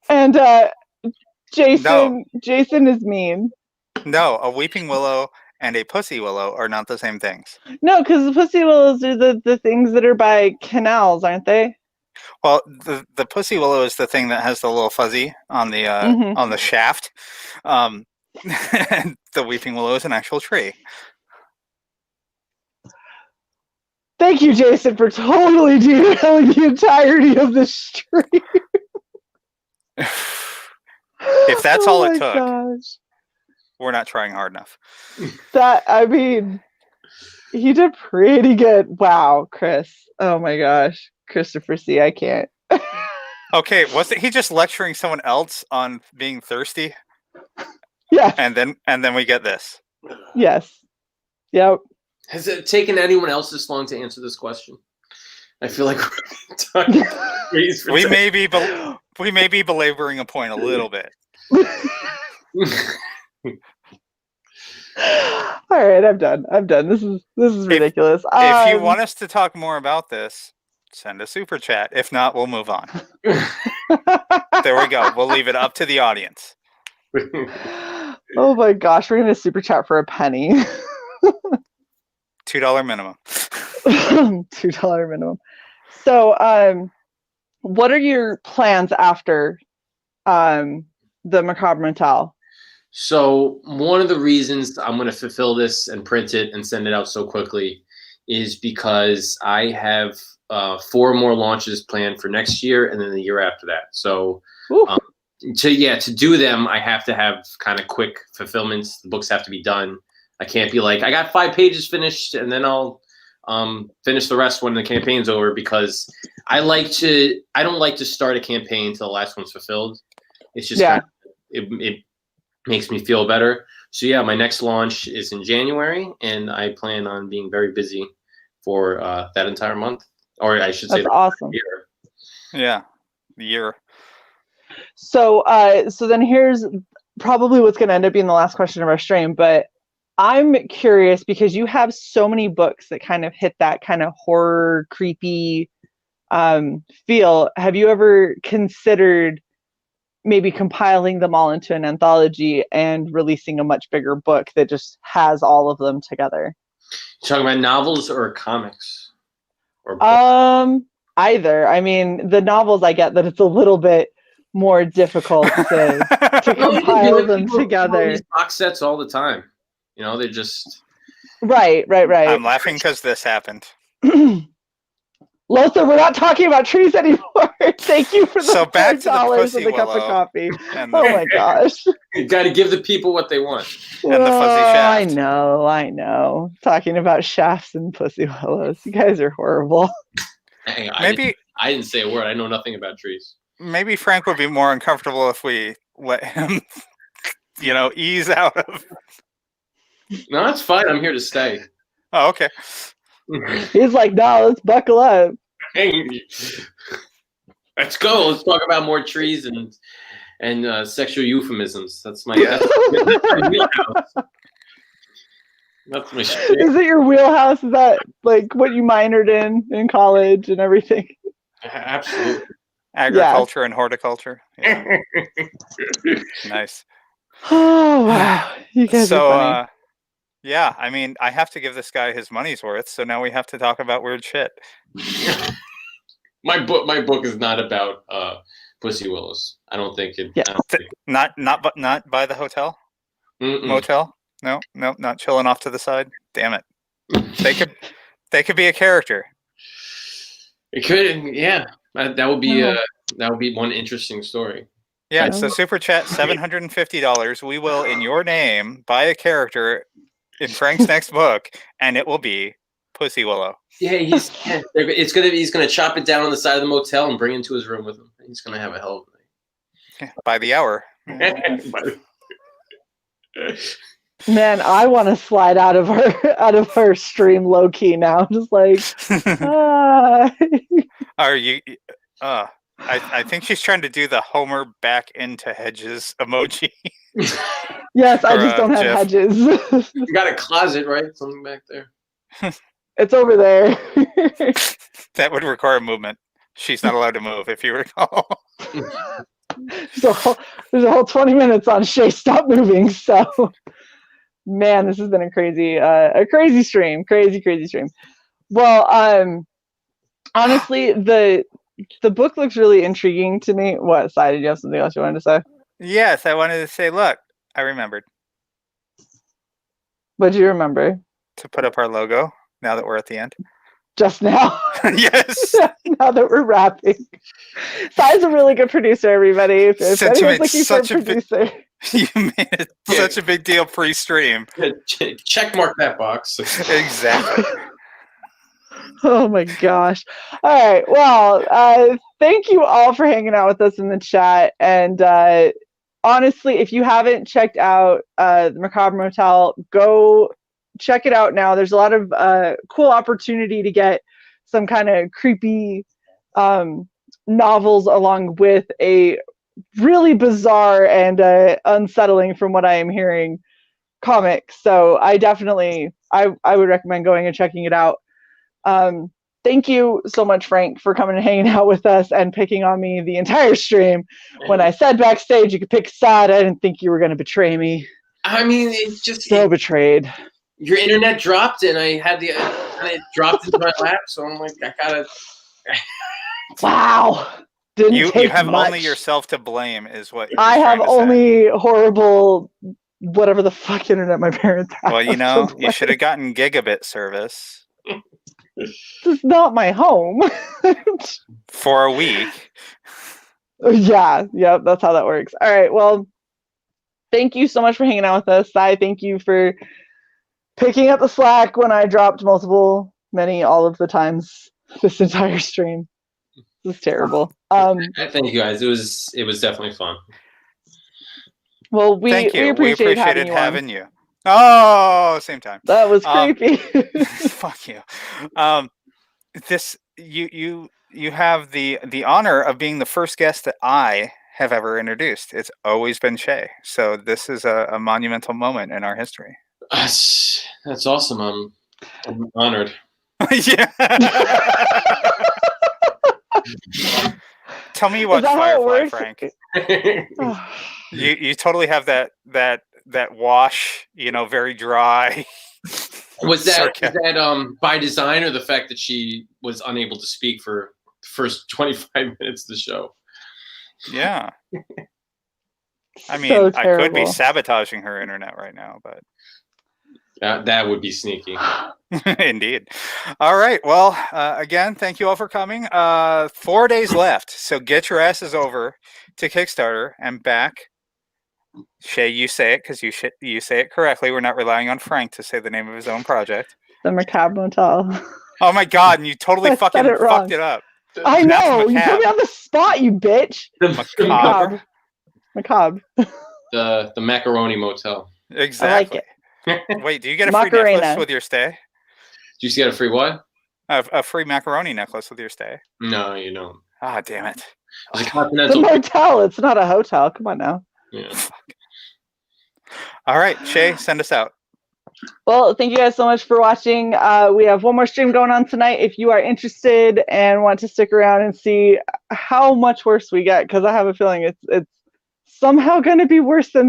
And Jason is mean. No, a weeping willow and a pussy willow are not the same things. No, because the pussy willows are the things that are by canals, aren't they? Well, the pussy willow is the thing that has the little fuzzy on the shaft. And the weeping willow is an actual tree. Thank you, Jason, for totally detailing the entirety of this stream. If that's all it took, gosh. we're not trying hard enough. I mean, he did pretty good. Wow, Chris. Oh my gosh. Christopher C., I can't. Okay, wasn't he just lecturing someone else on being thirsty? Yeah. And then we get this. Yes. Yep. Has it taken anyone else this long to answer this question? I feel like we're talking we may be belaboring a point a little bit. All right, I'm done. This is ridiculous. If you want us to talk more about this, send a super chat. If not, we'll move on. There we go. We'll leave it up to the audience. Oh my gosh, we're gonna super chat for a penny. $2 minimum. $2 minimum. So, what are your plans after the Macabre Motel? So one of the reasons I'm going to fulfill this and print it and send it out so quickly is because I have 4 more launches planned for next year and then the year after that. So to do them, I have to have kind of quick fulfillments. The books have to be done. I can't be like, I got 5 pages finished and then I'll finish the rest when the campaign's over, because I don't like to start a campaign until the last one's fulfilled. It's just kind of, it makes me feel better. So yeah, my next launch is in January, and I plan on being very busy for that entire month, or I should say, that's awesome. Year. Yeah, the year. So, so then here's probably what's going to end up being the last question of our stream, but I'm curious because you have so many books that kind of hit that kind of horror, creepy feel. Have you ever considered maybe compiling them all into an anthology and releasing a much bigger book that just has all of them together? You talking about novels or comics? Or either. I mean, the novels, I get that it's a little bit more difficult to compile them together. These box sets all the time. You know, they're just right. I'm laughing because this happened. Lothar, we're not talking about trees anymore. Thank you for the so back to the $4 pussy and the cup of willow coffee. And oh my gosh. You got to give the people what they want. And the fuzzy shaft. I know. Talking about shafts and pussy willows. You guys are horrible. Hang on, Maybe I didn't say a word. I know nothing about trees. Maybe Frank would be more uncomfortable if we let him, ease out of. No, that's fine. I'm here to stay. Oh, okay. He's like, no, let's buckle up. Hey, let's go. Let's talk about more trees and sexual euphemisms. That's my wheelhouse. That's my shit. Is it your wheelhouse? Is that like what you minored in college and everything? Absolutely. Agriculture and horticulture. Yeah. Nice. Oh wow, you guys are funny. Yeah, I mean, I have to give this guy his money's worth, so now we have to talk about weird shit. My book is not about pussy willows. I don't think it. Yeah. Not by the hotel. Motel. No, not chilling off to the side. Damn it. They could be a character. It could, yeah. That would be one interesting story. Yeah, so super chat $750. We will, in your name, buy a character in Frank's next book, and it will be Pussy Willow. Yeah, he's gonna chop it down on the side of the motel and bring it into his room with him. He's gonna have a hell of a night. By the hour. Man, I want to slide out of her stream low key now. Just like, Are you? I think she's trying to do the Homer back into hedges emoji. Yes, I just don't have Jeff. hedges. You got a closet, right? Something back there. It's over there. That would require movement. She's not allowed to move, if you recall. There's a whole 20 minutes on Shae stop moving. So, man, this has been a crazy stream. Crazy stream. Well, honestly, the book looks really intriguing to me. What, Cy, did you have something else you wanted to say? Yes, I wanted to say, look, I remembered What do you remember? to put up our logo now that we're at the end. Just now. Yes. Now that we're wrapping. Cy's a really good producer, everybody. If Since you anyone's made looking for a such a big- producer. You made it such a big deal pre-stream. Check mark that box. Exactly. Oh my gosh. All right. Well, thank you all for hanging out with us in the chat. And honestly, if you haven't checked out the Macabre Motel, go check it out now. There's a lot of cool opportunity to get some kind of creepy novels along with a really bizarre and unsettling, from what I am hearing, comic. So I definitely, I would recommend going and checking it out. Thank you so much, Frank, for coming and hanging out with us and picking on me the entire stream. When I said backstage you could pick a side, I didn't think you were going to betray me. I mean, it's just So betrayed. Your internet dropped, and I had it dropped into my lap. So I'm like, I gotta. Wow. Didn't You take have much. only yourself to blame, is what I he's have trying to say. only horrible, whatever the fuck internet my parents have. Well, you know, you should have gotten gigabit service This is not my home. for a week. Yeah, that's how that works. All right, well, thank you so much for hanging out with us. Cy, thank you for picking up the slack when I dropped all of the times this entire stream. This is terrible. Thank you guys. It was definitely fun. Well, we Thank you. we appreciated having you. Oh, same time. That was creepy. Fuck you. This you have the honor of being the first guest that I have ever introduced. It's always been Shae. So this is a monumental moment in our history. That's awesome. I'm honored. Yeah. Tell me you watch Firefly, Frank. You totally have that wash, very dry. Was that by design, or the fact that she was unable to speak for the first 25 minutes of the show? Yeah. I mean, So I could be terrible. sabotaging her internet right now, but that would be sneaky. indeed. All right. Well, again, thank you all for coming. 4 days left, so get your asses over to Kickstarter and back. Shae, you say it because you say it correctly. We're not relying on Frank to say the name of his own project. The Macabre Motel. Oh my God! And you totally I fucking said it wrong. fucked it up. I That's know. You put me macabre. on the spot, you bitch. Macabre. Macabre. The Macaroni Motel. Exactly. I like it. Wait, do you get a free Macarena. necklace with your stay? Did you get a free what? A free macaroni necklace with your stay? No, you don't. Ah, damn it. It's a It's a continental. motel. It's not a hotel. Come on now. Yeah. All right, Shae, send us out. Well, thank you guys so much for watching. We have one more stream going on tonight. If you are interested and want to stick around and see how much worse we get, because I have a feeling it's somehow going to be worse than